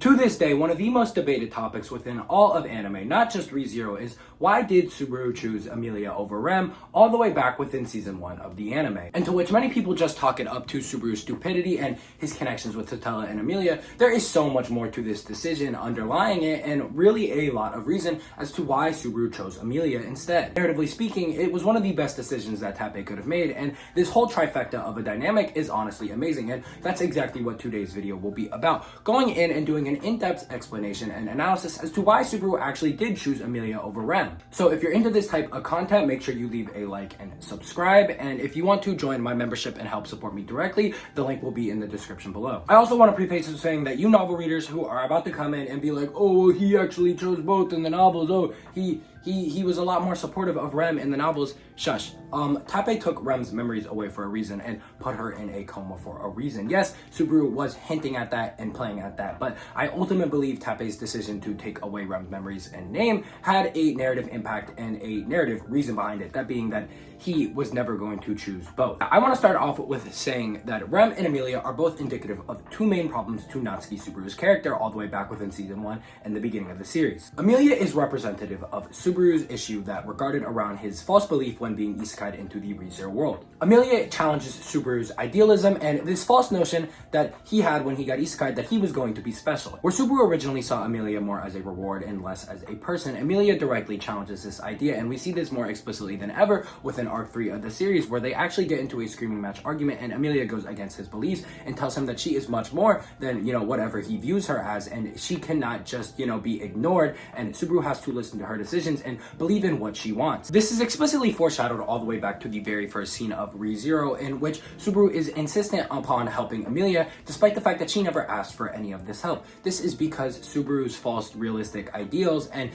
To this day, one of the most debated topics within all of anime, not just ReZero, is why did Subaru choose Emilia over Rem all the way back within season 1 of the anime? And to which many people just talk it up to Subaru's stupidity and his connections with Totella and Emilia, there is so much more to this decision underlying it and really a lot of reason as to why Subaru chose Emilia instead. Narratively speaking, it was one of the best decisions that Tappei could have made, and this whole trifecta of a dynamic is honestly amazing, and that's exactly what today's video will be about. Going in and doing an in-depth explanation and analysis as to why Subaru actually did choose Emilia over Rem. So if you're into this type of content, make sure you leave a like and subscribe, and if you want to join my membership and help support me directly, the link will be in the description below. I also want to preface this saying that you novel readers who are about to come in and be like, oh, he actually chose both in the novels, oh, he was a lot more supportive of Rem in the novels. Shush. Tappei took Rem's memories away for a reason and put her in a coma for a reason. Yes, Subaru was hinting at that and playing at that, but I ultimately believe Tappei's decision to take away Rem's memories and name had a narrative impact and a narrative reason behind it, that being that he was never going to choose both. I want to start off with saying that Rem and Emilia are both indicative of two main problems to Natsuki Subaru's character all the way back within season 1 and the beginning of the series. Emilia is representative of Subaru's issue that regarded around his false belief when being isekai'd into the ReZero world. Emilia challenges Subaru's idealism and this false notion that he had when he got isekai'd that he was going to be special. Where Subaru originally saw Emilia more as a reward and less as a person, Emilia directly challenges this idea, and we see this more explicitly than ever within arc 3 of the series, where they actually get into a screaming match argument and Emilia goes against his beliefs and tells him that she is much more than, whatever he views her as, and she cannot just, be ignored, and Subaru has to listen to her decisions and believe in what she wants. This is explicitly foreshadowed all the way back to the very first scene of ReZero, in which Subaru is insistent upon helping Emilia despite the fact that she never asked for any of this help. This is because Subaru's false realistic ideals and,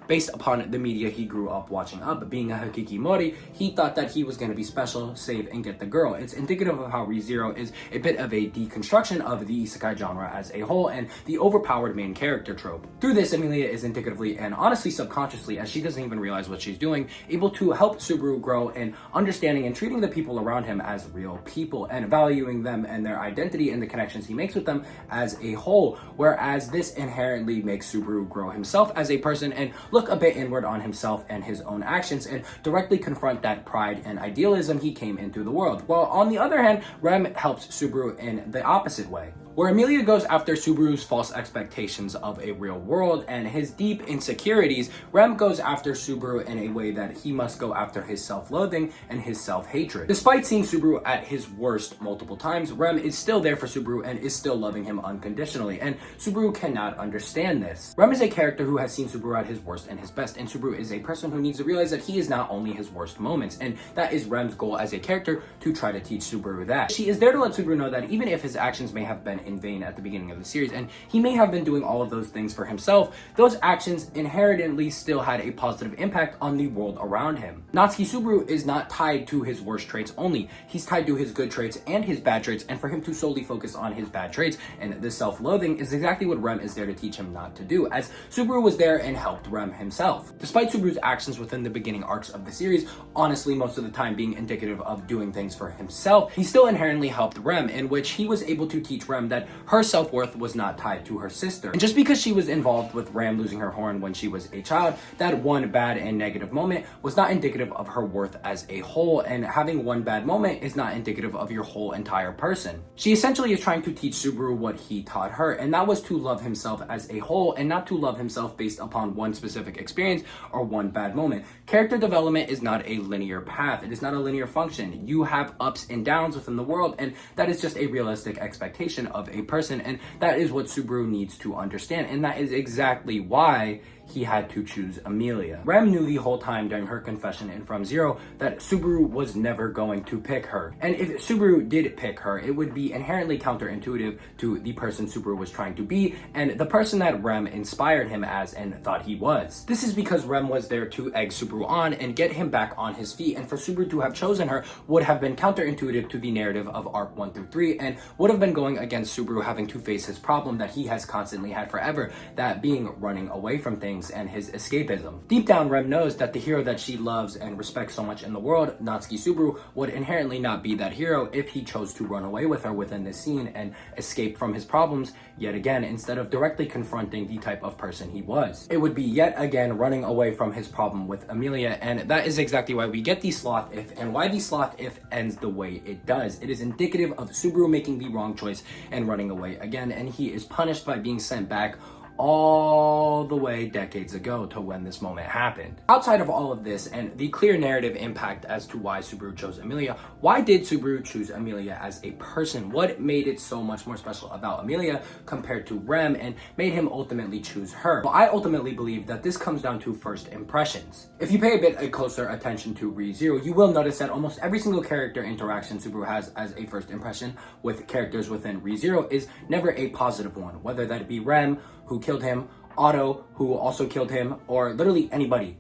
based upon the media he grew up watching up, being a Hikikimori, he thought that he was going to be special, save, and get the girl. It's indicative of how ReZero is a bit of a deconstruction of the isekai genre as a whole and the overpowered main character trope. Through this, Emilia is indicatively and honestly subconsciously, as she doesn't even realize what she's doing, able to help Subaru grow in understanding and treating the people around him as real people and valuing them and their identity and the connections he makes with them as a whole, whereas this inherently makes Subaru grow himself as a person and look a bit inward on himself and his own actions and directly confront that pride and idealism he came into the world. While on the other hand, Rem helps Subaru in the opposite way, where Emilia goes after Subaru's false expectations of a real world and his deep insecurities, Rem goes after Subaru in a way that he must go after his self-loathing and his self-hatred. Despite seeing Subaru at his worst multiple times, Rem is still there for Subaru and is still loving him unconditionally, and Subaru cannot understand this. Rem is a character who has seen Subaru at his worst and his best, and Subaru is a person who needs to realize that he is not only his worst moments, and that is Rem's goal as a character, to try to teach Subaru that. She is there to let Subaru know that even if his actions may have been in vain at the beginning of the series, and he may have been doing all of those things for himself, those actions inherently still had a positive impact on the world around him. Natsuki Subaru is not tied to his worst traits only, he's tied to his good traits and his bad traits, and for him to solely focus on his bad traits and the self-loathing is exactly what Rem is there to teach him not to do, as Subaru was there and helped Rem himself. Despite Subaru's actions within the beginning arcs of the series, honestly most of the time being indicative of doing things for himself, he still inherently helped Rem, in which he was able to teach Rem that her self-worth was not tied to her sister. And just because she was involved with Rem losing her horn when she was a child, that one bad and negative moment was not indicative of her worth as a whole, and having one bad moment is not indicative of your whole entire person. She essentially is trying to teach Subaru what he taught her, and that was to love himself as a whole and not to love himself based upon one specific experience or one bad moment. Character development is not a linear path. It is not a linear function. You have ups and downs within the world, and that is just a realistic expectation of a person, and that is what Subaru needs to understand, and that is exactly why he had to choose Emilia. Rem knew the whole time during her confession in From Zero that Subaru was never going to pick her. And if Subaru did pick her, it would be inherently counterintuitive to the person Subaru was trying to be and the person that Rem inspired him as and thought he was. This is because Rem was there to egg Subaru on and get him back on his feet, and for Subaru to have chosen her would have been counterintuitive to the narrative of arc 1 through 3 and would have been going against Subaru having to face his problem that he has constantly had forever, that being running away from things belongings and his escapism. Deep down, Rem knows that the hero that she loves and respects so much in the world, Natsuki Subaru, would inherently not be that hero if he chose to run away with her within this scene and escape from his problems yet again, instead of directly confronting the type of person he was. It would be yet again running away from his problem with Emilia, and that is exactly why we get the sloth if, and why the sloth if ends the way it does. It is indicative of Subaru making the wrong choice and running away again, and he is punished by being sent back all the way decades ago to when this moment happened. Outside of all of this and the clear narrative impact as to why Subaru chose Emilia, why did Subaru choose Emilia as a person? What made it so much more special about Emilia compared to Rem and made him ultimately choose her? Well, I ultimately believe that this comes down to first impressions. If you pay a bit closer attention to ReZero, you will notice that almost every single character interaction Subaru has as a first impression with characters within ReZero is never a positive one, whether that be Rem, who killed him, Otto, who also killed him, or literally anybody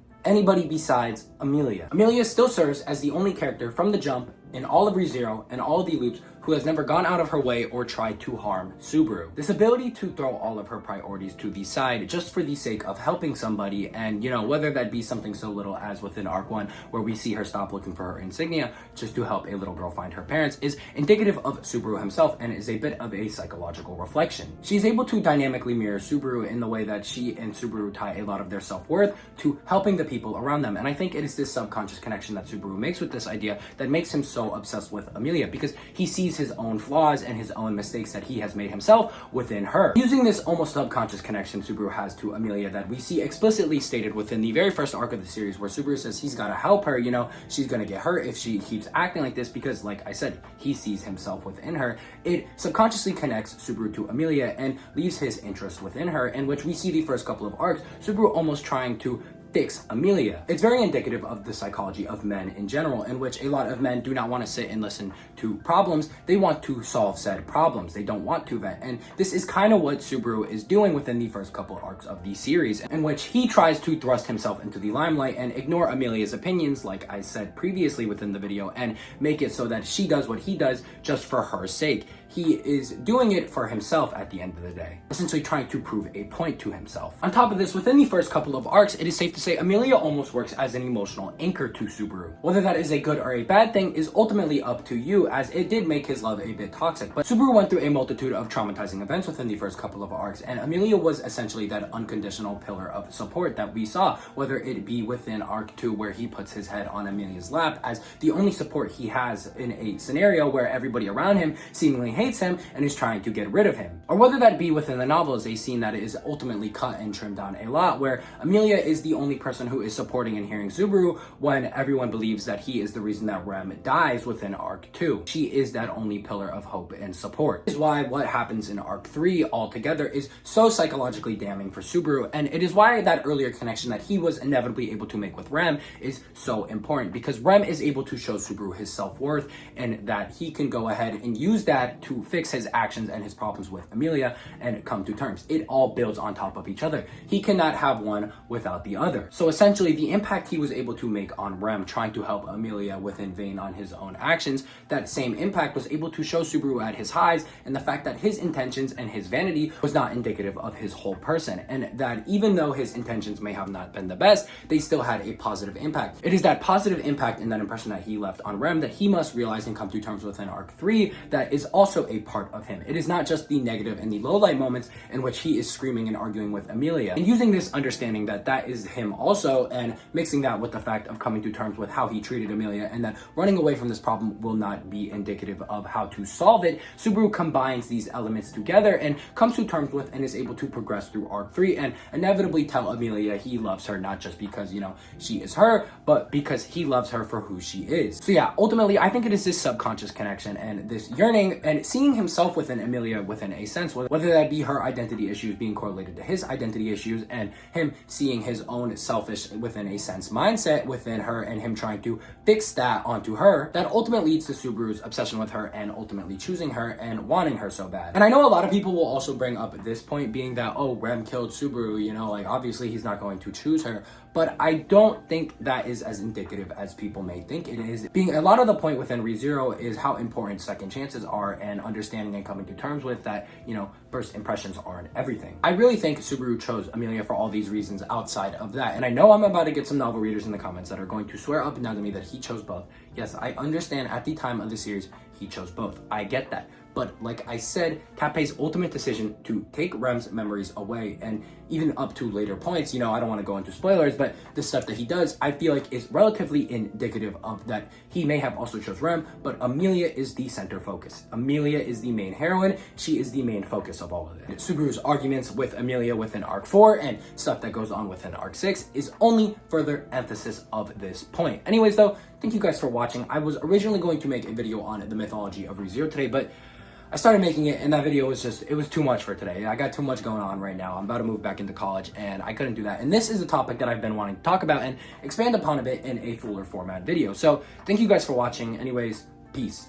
besides Emilia. Emilia still serves as the only character from the jump in all of ReZero and all of the loops who has never gone out of her way or tried to harm Subaru. This ability to throw all of her priorities to the side just for the sake of helping somebody, and whether that be something so little as within Arc 1 where we see her stop looking for her insignia just to help a little girl find her parents, is indicative of Subaru himself and is a bit of a psychological reflection. She's able to dynamically mirror Subaru in the way that she and Subaru tie a lot of their self-worth to helping the people around them, and I think it is this subconscious connection that Subaru makes with this idea that makes him so obsessed with Emilia, because he sees his own flaws and his own mistakes that he has made himself within her. Using this almost subconscious connection Subaru has to Emilia that we see explicitly stated within the very first arc of the series, where Subaru says he's gotta help her, she's gonna get hurt if she keeps acting like this, because like I said, he sees himself within her. It subconsciously connects Subaru to Emilia and leaves his interest within her, in which we see the first couple of arcs, Subaru almost trying to fix Emilia. It's very indicative of the psychology of men in general, in which a lot of men do not want to sit and listen to problems. They want to solve said problems. They don't want to vent. And this is kind of what Subaru is doing within the first couple arcs of the series, in which he tries to thrust himself into the limelight and ignore Emilia's opinions, like I said previously within the video, and make it so that she does what he does just for her sake. He is doing it for himself at the end of the day, essentially trying to prove a point to himself. On top of this, within the first couple of arcs, it is safe to say Emilia almost works as an emotional anchor to Subaru. Whether that is a good or a bad thing is ultimately up to you, as it did make his love a bit toxic. But Subaru went through a multitude of traumatizing events within the first couple of arcs, and Emilia was essentially that unconditional pillar of support that we saw, whether it be within Arc 2 where he puts his head on Emilia's lap as the only support he has in a scenario where everybody around him seemingly hates him and is trying to get rid of him. Or whether that be within the novels, a scene that is ultimately cut and trimmed down a lot, where Emilia is the only person who is supporting and hearing Subaru when everyone believes that he is the reason that Rem dies within Arc 2. She is that only pillar of hope and support. This is why what happens in Arc 3 altogether is so psychologically damning for Subaru, and it is why that earlier connection that he was inevitably able to make with Rem is so important, because Rem is able to show Subaru his self-worth and that he can go ahead and use that to fix his actions and his problems with Emilia and come to terms. It all builds on top of each other. He cannot have one without the other. So essentially, the impact he was able to make on Rem trying to help Emilia within vain on his own actions, that same impact was able to show Subaru at his highs, and the fact that his intentions and his vanity was not indicative of his whole person, and that even though his intentions may have not been the best, they still had a positive impact. It is that positive impact and that impression that he left on Rem that he must realize and come to terms with in Arc 3 that is also a part of him. It is not just the negative and the low light moments in which he is screaming and arguing with Emilia. And using this understanding that that is him also, and mixing that with the fact of coming to terms with how he treated Emilia and that running away from this problem will not be indicative of how to solve it, Subaru combines these elements together and comes to terms with and is able to progress through Arc 3 and inevitably tell Emilia he loves her, not just because, she is her, but because he loves her for who she is. So yeah, ultimately, I think it is this subconscious connection and this yearning and seeing himself within Emilia within a sense, whether that be her identity issues being correlated to his identity issues and him seeing his own selfish within a sense mindset within her and him trying to fix that onto her, that ultimately leads to Subaru's obsession with her and ultimately choosing her and wanting her so bad. And I know a lot of people will also bring up this point being that, oh, Rem killed Subaru, obviously he's not going to choose her, but I don't think that is as indicative as people may think it is. Being a lot of the point within ReZero is how important second chances are and understanding and coming to terms with that, first impressions aren't everything. I really think Subaru chose Emilia for all these reasons outside of that. And I know I'm about to get some novel readers in the comments that are going to swear up and down to me that he chose both. Yes, I understand at the time of the series, he chose both. I get that. But like I said, Tapei's ultimate decision to take Rem's memories away, and even up to later points, I don't want to go into spoilers, but the stuff that he does, I feel like is relatively indicative of that he may have also chose Rem, but Emilia is the center focus. Emilia is the main heroine. She is the main focus of all of it. Subaru's arguments with Emilia within Arc 4 and stuff that goes on within Arc 6 is only further emphasis of this point. Anyways though, thank you guys for watching. I was originally going to make a video on the mythology of ReZero today, but I started making it and that video was it was too much for today. I got too much going on right now. I'm about to move back into college and I couldn't do that. And this is a topic that I've been wanting to talk about and expand upon a bit in a fuller format video. So thank you guys for watching. Anyways, peace.